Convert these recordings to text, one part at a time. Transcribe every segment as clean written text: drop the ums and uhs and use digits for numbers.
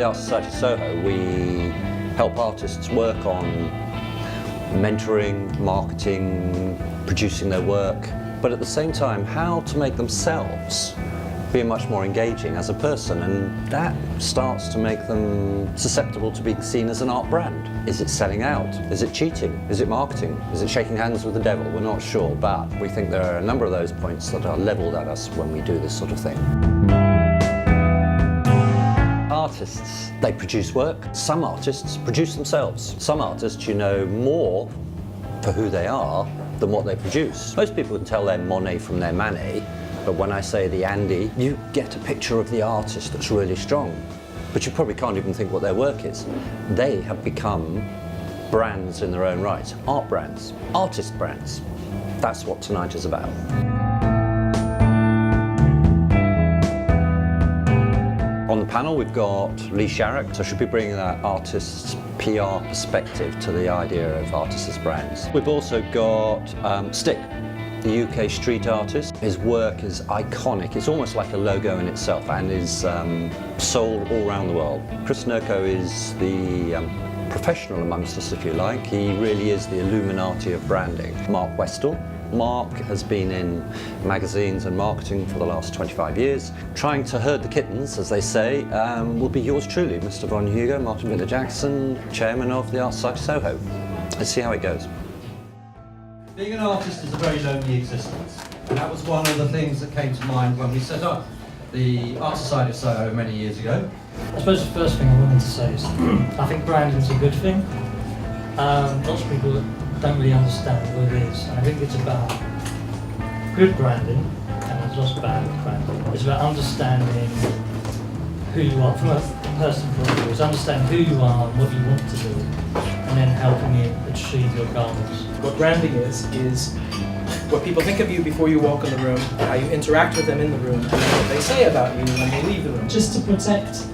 Art Society Soho, we help artists work on mentoring, marketing, producing their work, but at the same time, how to make themselves be much more engaging as a person, and that starts to make them susceptible to being seen as an art brand. Is it selling out? Is it cheating? Is it marketing? Is it shaking hands with the devil? We're not sure, but we think there are a number of those points that are levelled at us when we do this sort of thing. Artists, they produce work. Some artists produce themselves. Some artists, you know more for who they are than what they produce. Most people can tell their Monet from their Manet, but when I say the Andy, you get a picture of the artist that's really strong, but you probably can't even think what their work is. They have become brands in their own right, art brands, artist brands. That's what tonight is about. On the panel we've got Lee Sharrock, so she'll be bringing that artist's PR perspective to the idea of artists as brands. We've also got Stik, the UK street artist. His work is iconic, it's almost like a logo in itself, and is sold all around the world. Nurko is the professional amongst us, if you like. He really is the Illuminati of branding. Mark Westal. Mark has been in magazines and marketing for the last 25 years. Trying to herd the kittens, as they say, will be yours truly, Mr. Von Hugo, Martin Miller-Jackson, chairman of the Art Society Soho. Let's see how it goes. Being an artist is a very lonely existence, and that was one of the things that came to mind when we set up the Art Society Soho many years ago. I suppose the first thing I wanted to say is I think branding is a good thing. Lots of people don't really understand what it is, and I think it's about good branding and it's not bad branding. It's about understanding who you are from a personal point of view. It's understanding who you are and what you want to do, and then helping you achieve your goals. What branding is what people think of you before you walk in the room, how you interact with them in the room, and what they say about you when they leave the room. Just to protect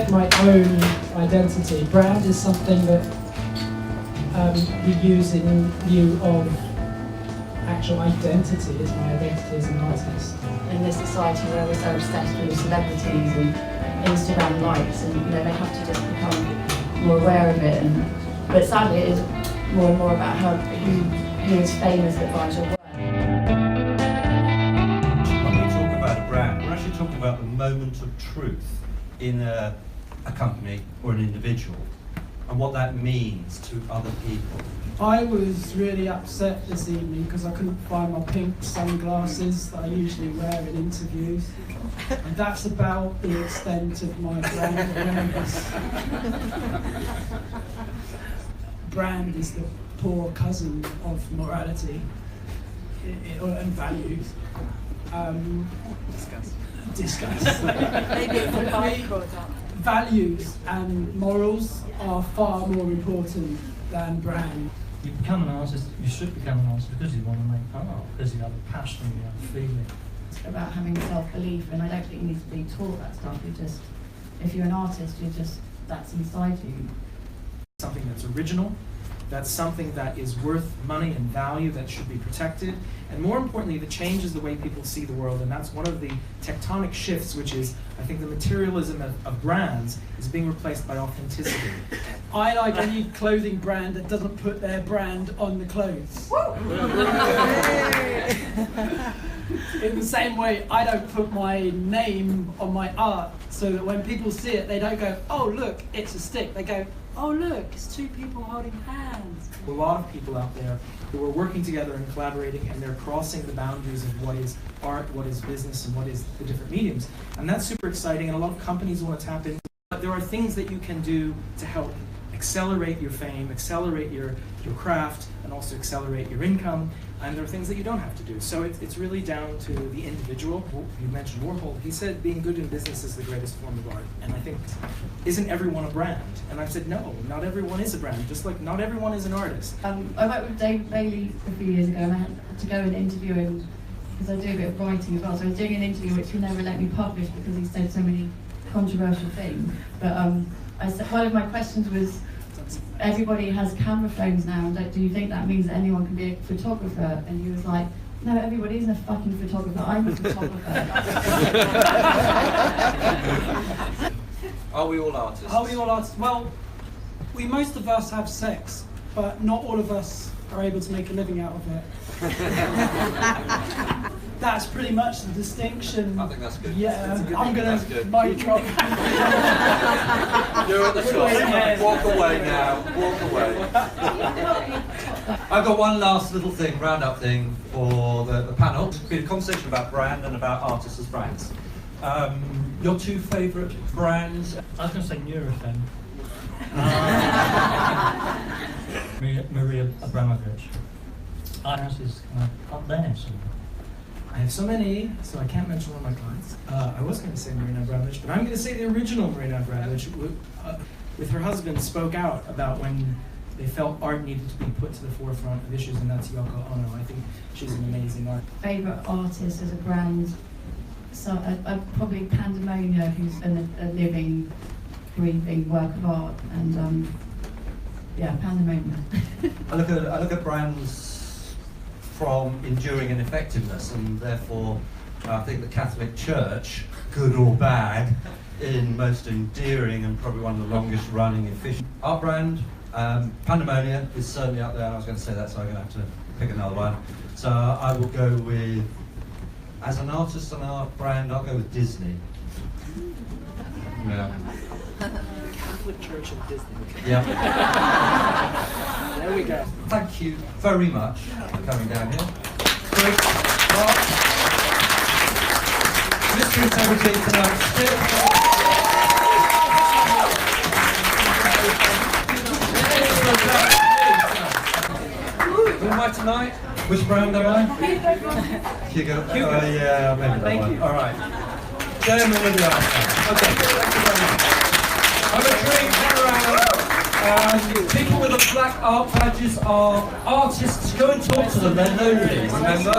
my own identity, brand is something that you use in lieu of actual identity. Is my identity as an artist. In this society where we're so obsessed with celebrities and Instagram likes, and they have to just become more aware of it. But sadly, it is more and more about who is famous that buys your work. When we talk about a brand, we're actually talking about the moment of truth in a company or an individual, and what that means to other people. I was really upset this evening because I couldn't find my pink sunglasses that I usually wear in interviews. And that's about the extent of my brand awareness. Brand is the poor cousin of morality and values. Discuss. Maybe it's a byproduct. Values and morals are far more important than brand. You become an artist, you should become an artist because you want to make art, because you have a passion, you have a feeling. It's about having self-belief, and I don't think you need to be taught that stuff. If you're an artist, that's inside you. Something that's original, that's something that is worth money and value, that should be protected, and more importantly, that changes the way people see the world, and that's one of the tectonic shifts, which is, I think, the materialism of brands is being replaced by authenticity. I like any clothing brand that doesn't put their brand on the clothes. In the same way, I don't put my name on my art so that when people see it, they don't go, oh look, it's a stick. They go, oh look, it's two people holding hands. A lot of people out there who are working together and collaborating, and they're crossing the boundaries of what is art, what is business, and what is the different mediums. And that's super exciting, and a lot of companies want to tap in. But there are things that you can do to help accelerate your fame, accelerate your craft, and also accelerate your income. And there are things that you don't have to do. So it's really down to the individual. You mentioned Warhol. He said being good in business is the greatest form of art. And I think, isn't everyone a brand? And I've said, no, not everyone is a brand, just like not everyone is an artist. I worked with Dave Bailey a few years ago, and I had to go and interview him because I do a bit of writing as well. So I was doing an interview which he never let me publish because he said so many controversial things. But I said, one of my questions was, everybody has camera phones now, and do you think that means that anyone can be a photographer? And he was like, no, everybody isn't a fucking photographer, I'm a photographer. Are we all artists? Are we all artists? Well, most of us have sex, but not all of us are able to make a living out of it. That's pretty much the distinction. I think that's good. Yeah, That's good. I'm That's gonna good. mic drop. You're at the top. Walk away now. Walk away. I've got one last little thing, round-up thing for the panel. It's been a conversation about brand and about artists as brands. Your two favourite brands? I was going to say Nurofen. Maria Abramovich. Ours is kind of up there somewhere. I have so many, so I can't mention one of my clients. I was going to say Marina Abramovich, but I'm going to say the original Marina Abramovich, with her husband, spoke out about when they felt art needed to be put to the forefront of issues, and that's Yoko Ono. I think she's an amazing artist. Favourite artist as a brand, so probably Pandemonia, who's a living, breathing work of art, and yeah, Pandemonia. I look at brands from enduring and effectiveness, and therefore I think the Catholic Church, good or bad, in most endearing and probably one of the longest running efficient art brand. Pandemonia is certainly up there. I was going to say that, so I'm going to have to pick another one. So I will go with, as an artist and art brand, I'll go with Disney. Yeah. Catholic Church and Disney. Yeah. There we go. Thank you very much for coming down here. Great. Mark. Mystery Celebrity tonight. Stik. Who am I tonight? Which brand am I? Hugo. Oh yeah, maybe that one. All right. Gentlemen with the art. Okay. Thank you very much. I'm a drink around. People with the black art badges are artists. Go and talk to them. They're lonely. Remember.